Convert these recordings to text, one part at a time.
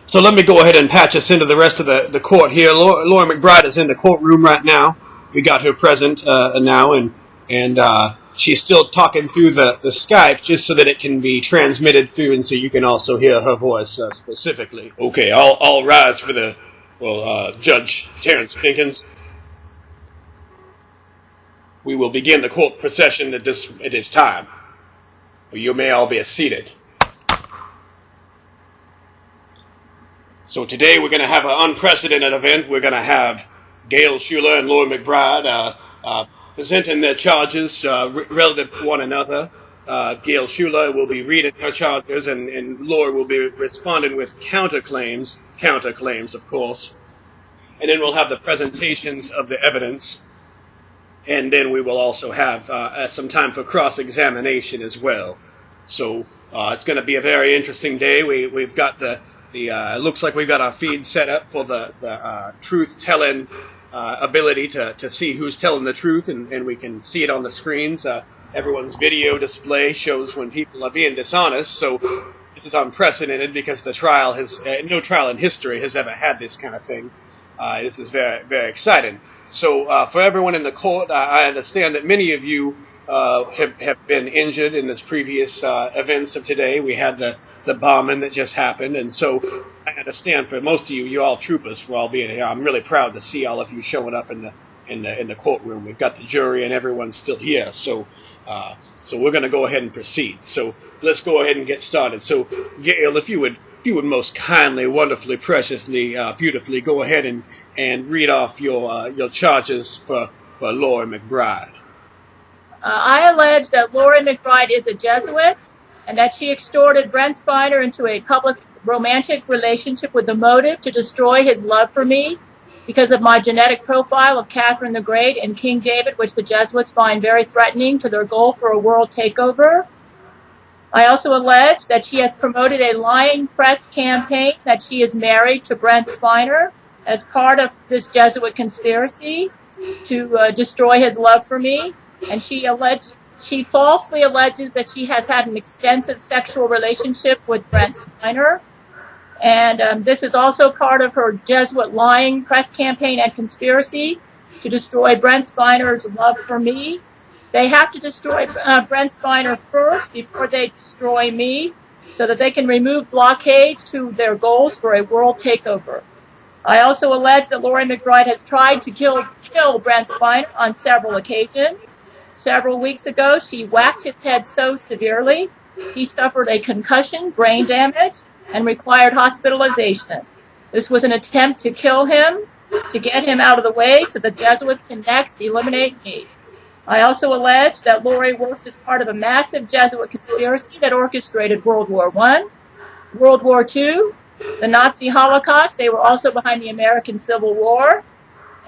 So let me go ahead and patch us into the rest of the court here. Loree McBride is in the courtroom right now. We got her present now, and she's still talking through the Skype just so that it can be transmitted through and so you can also hear her voice specifically. Okay, I'll rise for the, Judge Terrence Pinkins. We will begin the court procession at this time. You may all be seated. So today we're going to have an unprecedented event. We're going to have Gail Chana and Loree McBride presenting their charges relative to one another. Gail Chana will be reading her charges, and Loree will be responding with counterclaims, of course. And then we'll have the presentations of the evidence. And then we will also have some time for cross-examination as well. So it's going to be a very interesting day. We've got looks like we've got our feed set up for the truth-telling ability to see who's telling the truth, and we can see it on the screens. Everyone's video display shows when people are being dishonest, so this is unprecedented because no trial in history has ever had this kind of thing. This is very, very exciting. So for everyone in the court, I understand that many of you have been injured in this previous events of today. We had the bombing that just happened, and so I understand for most of you, you're all troopers for all being here. I'm really proud to see all of you showing up in the courtroom. We've got the jury and everyone's still here, so we're going to go ahead and proceed. So let's go ahead and get started. So Gail, if you would most kindly, wonderfully, preciously, beautifully go ahead and read off your charges for Loree McBride. I allege that Loree McBride is a Jesuit and that she extorted Brent Spiner into a public romantic relationship with the motive to destroy his love for me because of my genetic profile of Catherine the Great and King David, which the Jesuits find very threatening to their goal for a world takeover. I also allege that she has promoted a lying press campaign that she is married to Brent Spiner as part of this Jesuit conspiracy to destroy his love for me. And she falsely alleges that she has had an extensive sexual relationship with Brent Spiner. And this is also part of her Jesuit lying press campaign and conspiracy to destroy Brent Spiner's love for me. They have to destroy Brent Spiner first before they destroy me so that they can remove blockades to their goals for a world takeover. I also allege that Loree McBride has tried to kill Brent Spiner on several occasions. Several weeks ago, she whacked his head so severely, he suffered a concussion, brain damage, and required hospitalization. This was an attempt to kill him, to get him out of the way so the Jesuits can next eliminate me. I also allege that Loree works as part of a massive Jesuit conspiracy that orchestrated World War I, World War II, the Nazi Holocaust. They were also behind the American Civil War.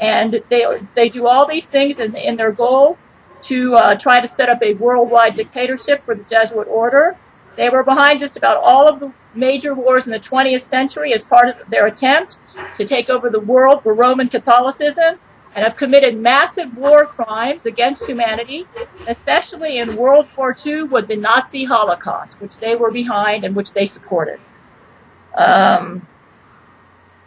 And they do all these things in their goal to try to set up a worldwide dictatorship for the Jesuit order. They were behind just about all of the major wars in the 20th century as part of their attempt to take over the world for Roman Catholicism, and have committed massive war crimes against humanity, especially in World War II with the Nazi Holocaust, which they were behind and which they supported.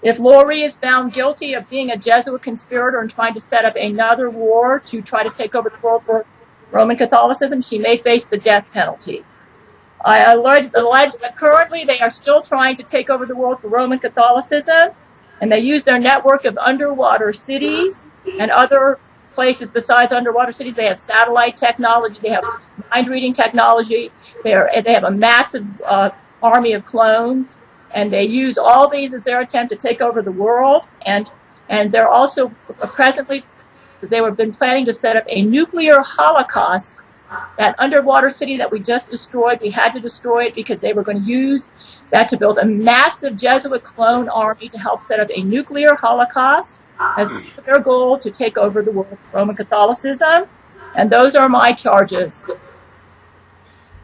If Loree is found guilty of being a Jesuit conspirator and trying to set up another war to try to take over the world for Roman Catholicism, she may face the death penalty. I allege that currently they are still trying to take over the world for Roman Catholicism, and they use their network of underwater cities and other places besides underwater cities. They have satellite technology, they have mind-reading technology, they have a massive army of clones, and they use all these as their attempt to take over the world. And they're also presently, they have been planning to set up a nuclear holocaust. That underwater city that we just destroyed, we had to destroy it because they were going to use that to build a massive Jesuit clone army to help set up a nuclear holocaust as their goal to take over the world of Roman Catholicism. And those are my charges.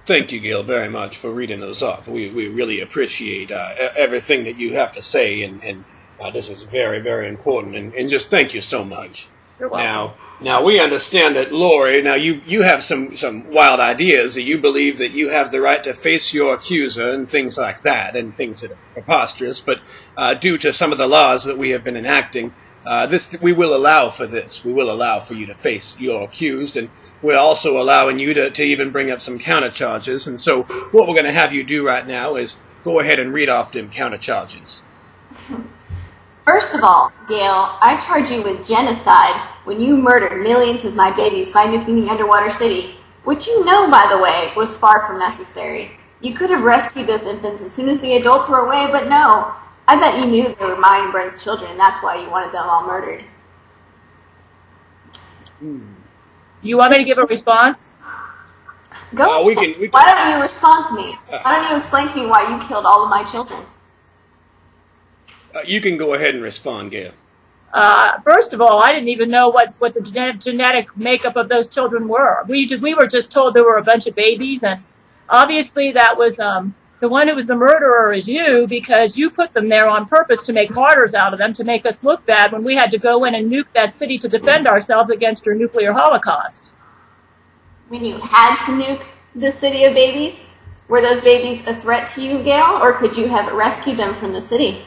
Thank you, Gail, very much for reading those off. We really appreciate everything that you have to say, and this is very, very important. And just thank you so much. You're welcome. Now we understand that, Loree. Now you have some wild ideas. That you believe that you have the right to face your accuser and things like that, and things that are preposterous. But due to some of the laws that we have been enacting, we will allow for this. We will allow for you to face your accused, and we're also allowing you to even bring up some counter charges. And so, what we're going to have you do right now is go ahead and read off them counter charges. First of all, Gail, I charge you with genocide when you murdered millions of my babies by nuking the underwater city, which you know, by the way, was far from necessary. You could have rescued those infants as soon as the adults were away, but no. I bet you knew they were mine and Brent's children, and that's why you wanted them all murdered. You want me to give a response? Go. We can. Why don't you respond to me? Why don't you explain to me why you killed all of my children? You can go ahead and respond, Gail. First of all, I didn't even know what the genetic makeup of those children were. We were just told there were a bunch of babies, and obviously that was the one who was the murderer is you, because you put them there on purpose to make martyrs out of them, to make us look bad when we had to go in and nuke that city to defend ourselves against your nuclear holocaust. When you had to nuke the city of babies? Were those babies a threat to you, Gail, or could you have rescued them from the city?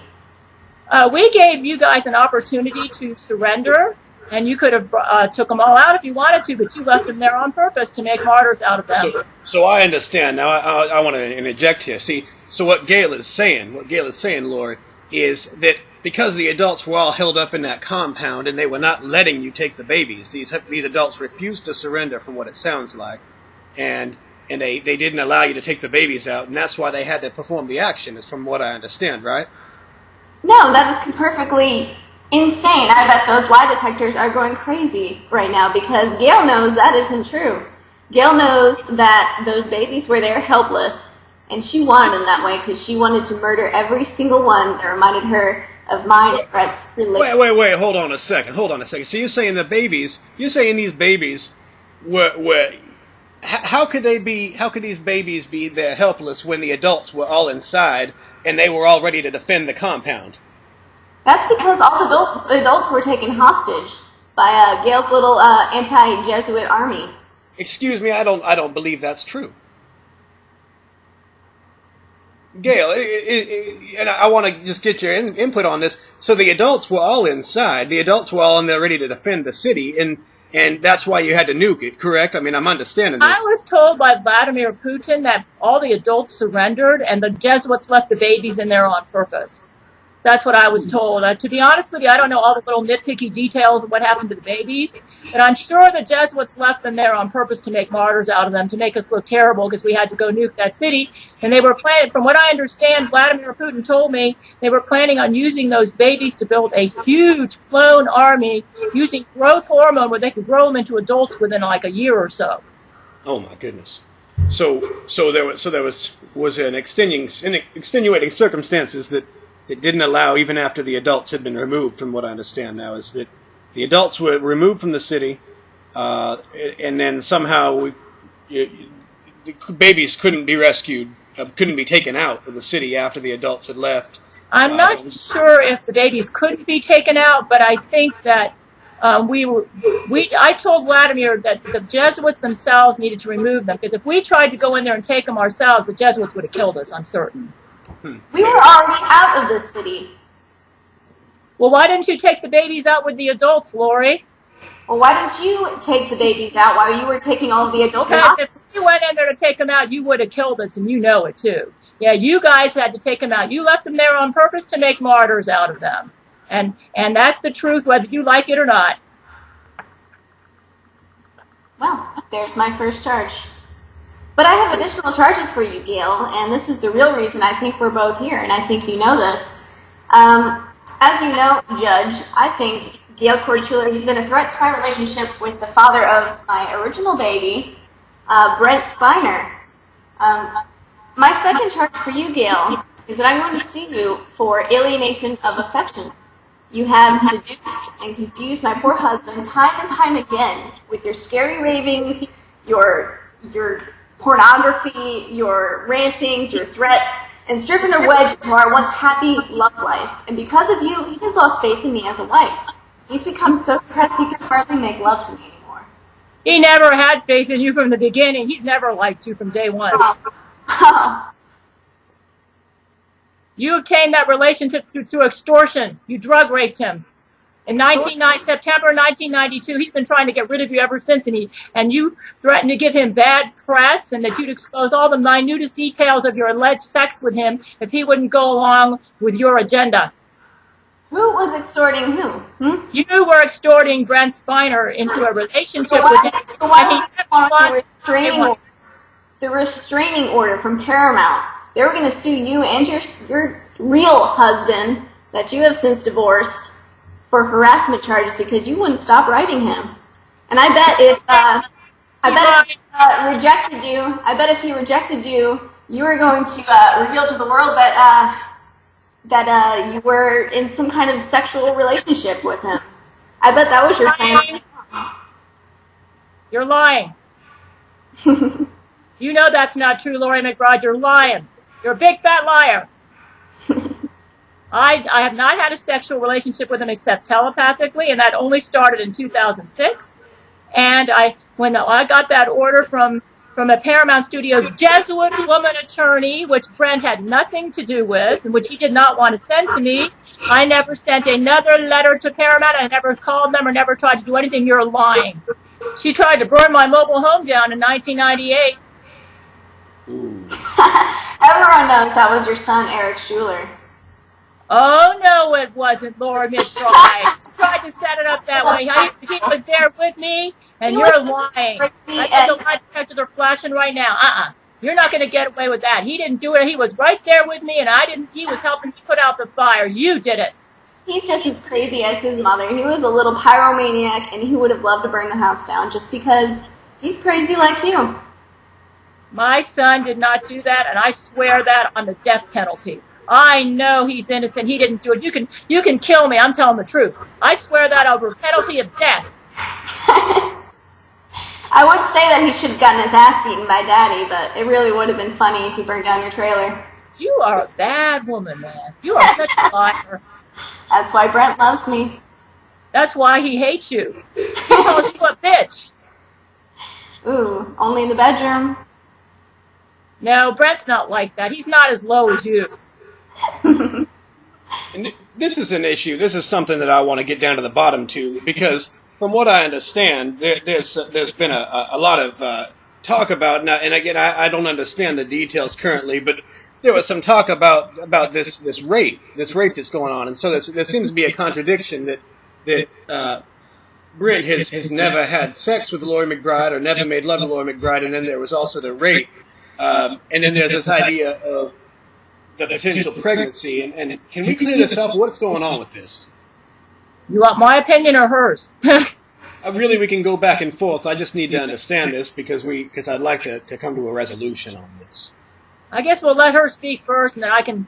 We gave you guys an opportunity to surrender, and you could have took them all out if you wanted to, but you left them there on purpose to make martyrs out of them. So I understand. Now I want to interject here. See, so what Gail is saying, Loree, is that because the adults were all held up in that compound and they were not letting you take the babies, these adults refused to surrender, from what it sounds like, and they didn't allow you to take the babies out, and that's why they had to perform the action, is from what I understand, right? No, that is perfectly insane. I bet those lie detectors are going crazy right now, because Gail knows that isn't true. Gail knows that those babies were there helpless, and she wanted them that way because she wanted to murder every single one that reminded her of mine and Brett's relationship. Wait, hold on a second. So you're saying these babies were how could these babies be there helpless when the adults were all inside and they were all ready to defend the compound? That's because all the adults were taken hostage by Gail's little anti-Jesuit army. Excuse me, I don't believe that's true. Gail, and I want to just get your input on this. So the adults were all inside. The adults were all in there ready to defend the city, and that's why you had to nuke it, correct? I mean, I'm understanding this. I was told by Vladimir Putin that all the adults surrendered and the Jesuits left the babies in there on purpose. That's what I was told. To be honest with you, I don't know all the little nitpicky details of what happened to the babies, but I'm sure the Jesuits left them there on purpose to make martyrs out of them, to make us look terrible because we had to go nuke that city. And they were planning, from what I understand, Vladimir Putin told me, they were planning on using those babies to build a huge clone army using growth hormone where they could grow them into adults within like a year or so. Oh my goodness. So there was an extenuating circumstances that didn't allow, even after the adults had been removed, from what I understand now, is that the adults were removed from the city, and then somehow the babies couldn't be rescued, couldn't be taken out of the city after the adults had left. I'm not sure if the babies couldn't be taken out, but I think that I told Vladimir that the Jesuits themselves needed to remove them, because if we tried to go in there and take them ourselves, the Jesuits would have killed us, I'm certain. We were already out of the city. Well, why didn't you take the babies out with the adults, Loree? Well, why didn't you take the babies out while you were taking all of the adults Because out? if we went in there to take them out, you would have killed us, and you know it too. Yeah, you guys had to take them out. You left them there on purpose to make martyrs out of them. And that's the truth, whether you like it or not. Well, there's my first charge. But I have additional charges for you, Gail, and this is the real reason I think we're both here, and I think you know this. As you know, Judge, I think Gail Kordschuler has been a threat to my relationship with the father of my original baby, Brent Spiner. My second charge for you, Gail, is that I'm going to sue you for alienation of affection. You have seduced and confused my poor husband time and time again with your scary ravings, your pornography, your rantings, your threats, and it's driven a wedge into our once happy love life. And because of you, he has lost faith in me as a wife. He's become so depressed he can hardly make love to me anymore. He never had faith in you from the beginning. He's never liked you from day one. You obtained that relationship through extortion. You drug raped him. In September 1992, he's been trying to get rid of you ever since, and you threatened to give him bad press and that you'd expose all the minutest details of your alleged sex with him if he wouldn't go along with your agenda. Who was extorting who? You were extorting Brent Spiner into a relationship with him. So why the restraining order from Paramount? They were going to sue you and your real husband that you have since divorced for harassment charges because you wouldn't stop writing him. And I bet if he rejected you, you were going to reveal to the world that you were in some kind of sexual relationship with him. I bet that was your plan. You're lying. You know that's not true, Loree McBride. You're lying. You're a big fat liar. I have not had a sexual relationship with him except telepathically, and that only started in 2006. And when I got that order from a Paramount Studios Jesuit woman attorney, which Brent had nothing to do with, and which he did not want to send to me, I never sent another letter to Paramount. I never called them or never tried to do anything. You're lying. She tried to burn my mobile home down in 1998. Everyone knows that was your son, Eric Schuler. Oh, no, it wasn't, Loree McBride. She tried to set it up that way. He was there with me, and you're lying. I think the lie detectors are flashing right now. You're not going to get away with that. He didn't do it. He was right there with me, and he was helping me put out the fires. You did it. He's just as crazy as his mother. He was a little pyromaniac, and he would have loved to burn the house down just because he's crazy like you. My son did not do that, and I swear that on the death penalty. I know he's innocent. He didn't do it. You can kill me. I'm telling the truth. I swear that over penalty of death. I would say that he should have gotten his ass beaten by Daddy, but it really would have been funny if he burned down your trailer. You are a bad woman, man. You are such a liar. That's why Brent loves me. That's why he hates you. He calls you a bitch. Ooh, only in the bedroom. No, Brent's not like that. He's not as low as you. And this is an issue. This is something that I want to get down to the bottom to, because from what I understand, there's been a lot of talk about, and again, I don't understand the details currently, but there was some talk about this rape that's going on, and so there seems to be a contradiction that Brent has never had sex with Loree McBride or never made love to Loree McBride, and then there was also the rape, and then there's this idea of the potential pregnancy, and can we clear this up? What's going on with this? You want my opinion or hers? Really, we can go back and forth. I just need to understand this because I'd like to come to a resolution on this. I guess we'll let her speak first, and then I can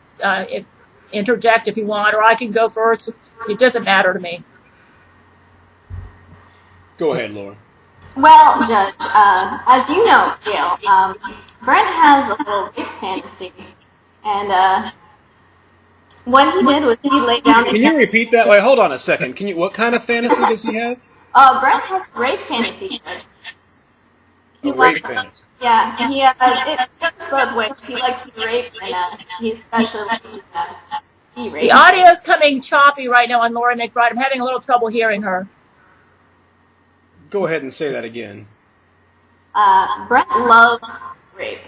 interject if you want, or I can go first. It doesn't matter to me. Go ahead, Laura. Well, Judge, as you know, Gail, Brent has a little rape fantasy. And what he did was he laid down... Can you repeat that? Wait, hold on a second. What kind of fantasy does he have? Brent has a rape fantasy, Judge. Rape fantasy. Yeah, it goes both ways. He likes to be raped, and he especially likes to be raped. The audio's coming choppy right now on Loree McBride. I'm having a little trouble hearing her. Go ahead and say that again. Brent loves rape.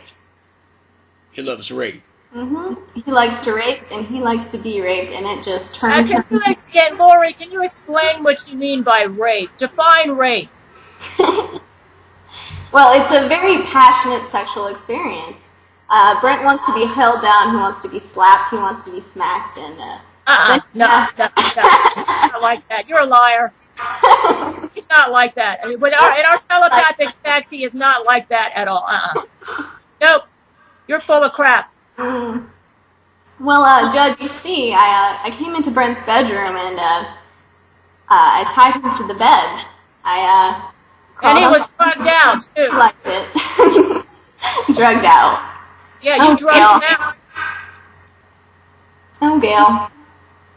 He loves rape. Mm-hmm. He likes to rape, and he likes to be raped, and it just turns him... Loree, can you explain what you mean by rape? Define rape. Well, it's a very passionate sexual experience. Brent wants to be held down, he wants to be slapped, he wants to be smacked, and... No, not like that. You're a liar. He's not like that. I mean, in our telepathic sex, he is not like that at all. Nope. You're full of crap. Well, Judge, you see, I came into Brent's bedroom and I tied him to the bed. And he was drugged out, too. I liked it. Drugged out. Yeah, you drugged him out. Oh, Gail.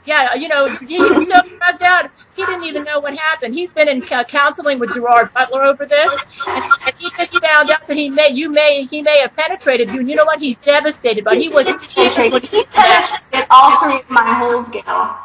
Yeah, you know, he was so drugged out, he didn't even know what happened. He's been in counseling with Gerard Butler over this, and he just found out that he may have penetrated you. And you know what? He's devastated, but he was He penetrated all three of my holes, Gail.